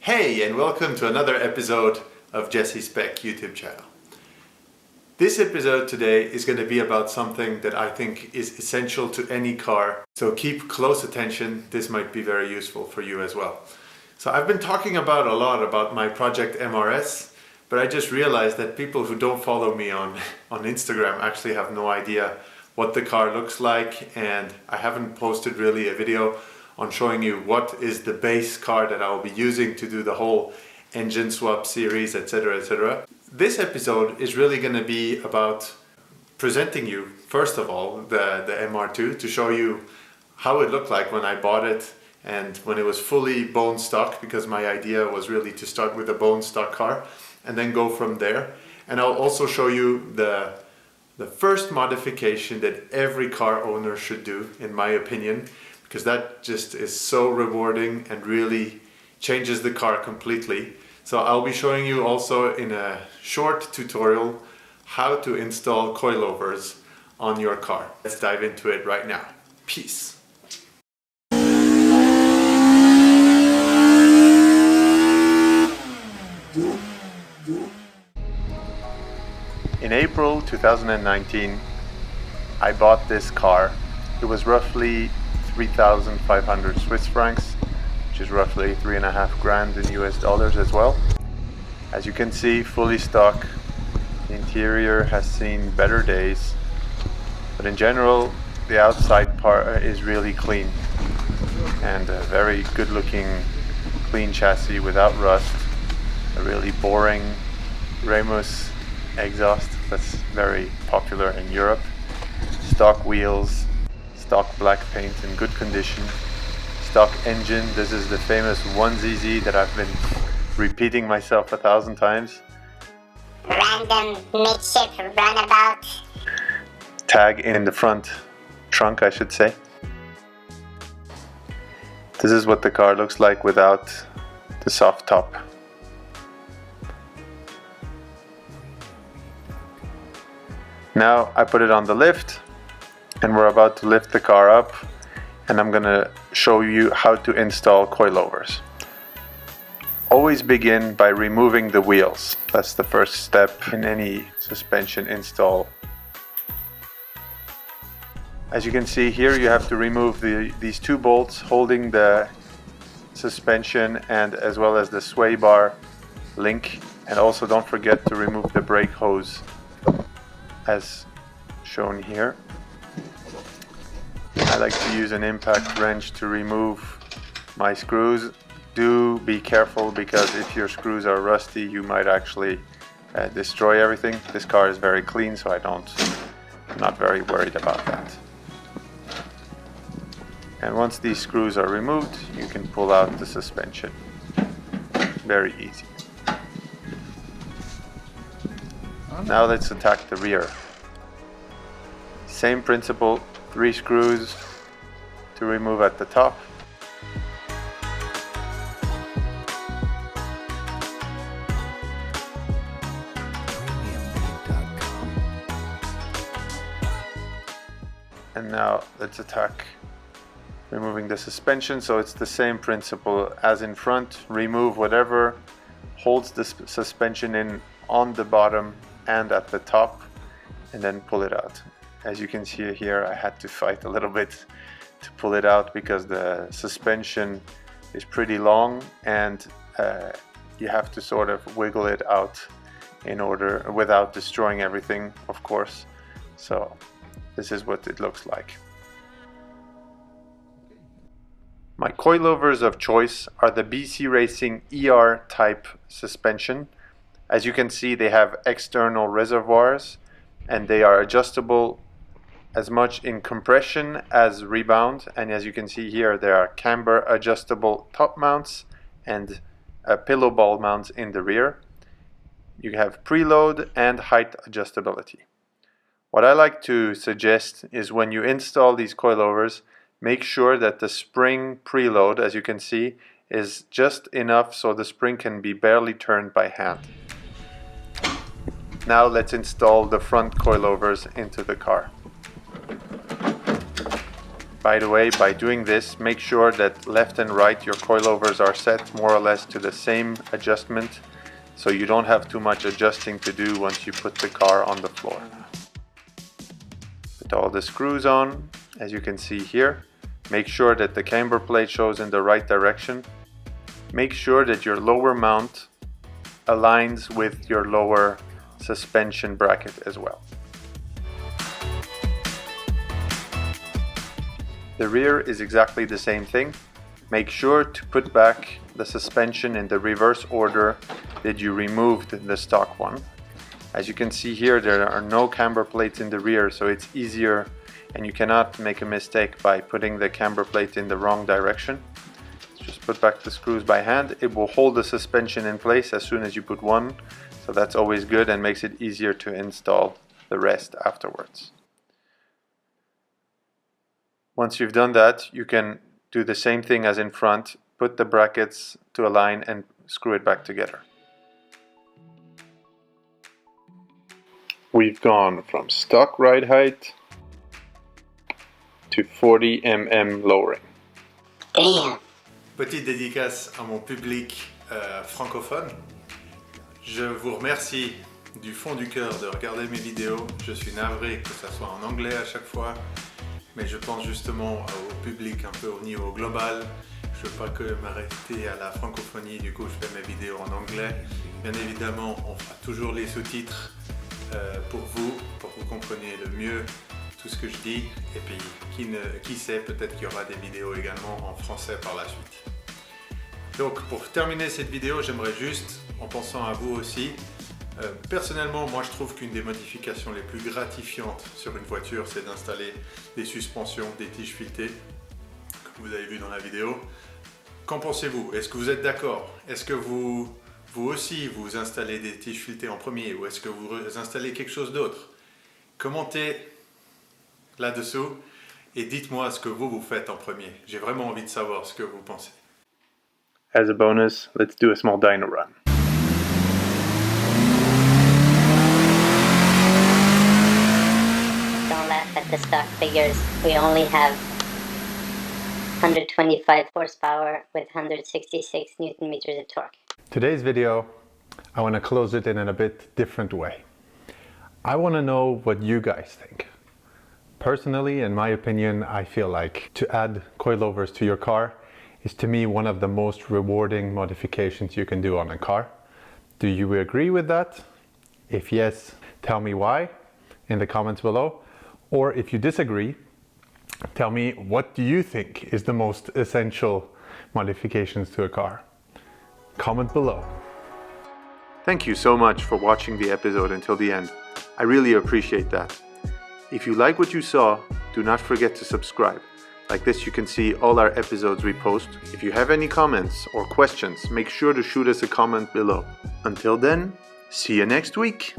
Hey, and welcome to another episode of Jesse's Spec YouTube channel. This episode today is going to be about something that I think is essential to any car, so keep close attention. This might be very useful for you as well. So I've been talking a lot about my Project MRS, but I just realized that people who don't follow me on Instagram actually have no idea what the car looks like, and I haven't posted really a video on showing you what is the base car that I'll be using to do the whole engine swap series, etc, etc. This episode is really going to be about presenting you, first of all, the MR2 to show you how it looked like when I bought it and when it was fully bone stock, because my idea was really to start with a bone stock car and then go from there. And I'll also show you the first modification that every car owner should do, in my opinion, because that just is so rewarding and really changes the car completely. So I'll be showing you also in a short tutorial how to install coilovers on your car. Let's dive into it right now. Peace. In April 2019, I bought this car. It was roughly 3,500 Swiss francs, which is roughly 3.5 grand in US dollars as well. As you can see, fully stock. The interior has seen better days, but in general, the outside part is really clean and a very good looking clean chassis without rust. A really boring Remus exhaust that's very popular in Europe. Stock wheels, stock black paint in good condition, stock engine. This is the famous 1ZZ that I've been repeating myself 1,000 times. Random midship runabout. Tag in the front trunk, I should say. This is what the car looks like without the soft top. Now I put it on the lift and we're about to lift the car up, and I'm gonna show you how to install coilovers. Always begin by removing the wheels. That's the first step in any suspension install. As you can see here, you have to remove these two bolts holding the suspension and as well as the sway bar link, and also don't forget to remove the brake hose as shown here. I like to use an impact wrench to remove my screws. Do be careful, because if your screws are rusty, you might actually destroy everything. This car is very clean, so I'm not very worried about that. And once these screws are removed, you can pull out the suspension. Very easy. Now let's attack the rear. Same principle, 3 screws to remove at the top. And now let's attack removing the suspension. So it's the same principle as in front. Remove whatever holds the suspension in on the bottom and at the top, and then pull it out. As you can see here, I had to fight a little bit to pull it out because the suspension is pretty long, and you have to sort of wiggle it out in order without destroying everything, of course. So this is what it looks like. My coilovers of choice are the BC Racing ER type suspension. As you can see, they have external reservoirs and they are adjustable as much in compression as rebound. And as you can see here, there are camber adjustable top mounts and pillow ball mounts in the rear. You have preload and height adjustability. What I like to suggest is when you install these coilovers, make sure that the spring preload, as you can see, is just enough so the spring can be barely turned by hand. Now let's install the front coilovers into the car. By the way, by doing this, make sure that left and right your coilovers are set more or less to the same adjustment, so you don't have too much adjusting to do once you put the car on the floor. Put all the screws on, as you can see here. Make sure that the camber plate shows in the right direction. Make sure that your lower mount aligns with your lower suspension bracket as well. The rear is exactly the same thing. Make sure to put back the suspension in the reverse order that you removed the stock one. As you can see here, there are no camber plates in the rear, so it's easier and you cannot make a mistake by putting the camber plate in the wrong direction. Just put back the screws by hand. It will hold the suspension in place as soon as you put one, so that's always good and makes it easier to install the rest afterwards. Once you've done that, you can do the same thing as in front, put the brackets to align and screw it back together. We've gone from stock ride height to 40 mm lowering. Damn. Petite dédicace à mon public francophone. Je vous remercie du fond du cœur de regarder mes vidéos. Je suis navré que ça soit en anglais à chaque fois. Mais je pense justement au public un peu au niveau global. Je ne veux pas que m'arrêter à la francophonie, du coup je fais mes vidéos en anglais. Bien évidemment, on fera toujours les sous-titres pour que vous compreniez le mieux tout ce que je dis. Et puis, qui sait, peut-être qu'il y aura des vidéos également en français par la suite. Donc pour terminer cette vidéo, j'aimerais juste, en pensant à vous aussi, personnellement, moi je trouve qu'une des modifications les plus gratifiantes sur une voiture, c'est d'installer des suspensions, des tiges filetées, comme vous avez vu dans la vidéo. Qu'en pensez-vous? Est-ce que vous êtes d'accord? Est-ce que vous aussi, vous installez des tiges filetées en premier, ou est-ce que vous installez quelque chose d'autre? Commentez là-dessous et dites-moi ce que vous faites en premier. J'ai vraiment envie de savoir ce que vous pensez. As a bonus, let's do a small dyno run. At the stock figures, we only have 125 horsepower with 166 Newton meters of torque. Today's video, I want to close it in a bit different way. I want to know what you guys think. Personally, in my opinion, I feel like to add coilovers to your car is to me one of the most rewarding modifications you can do on a car. Do you agree with that? If yes, tell me why in the comments below. Or if you disagree, tell me what do you think is the most essential modifications to a car. Comment below. Thank you so much for watching the episode until the end. I really appreciate that. If you like what you saw, do not forget to subscribe. Like this you can see all our episodes we post. If you have any comments or questions, make sure to shoot us a comment below. Until then, see you next week.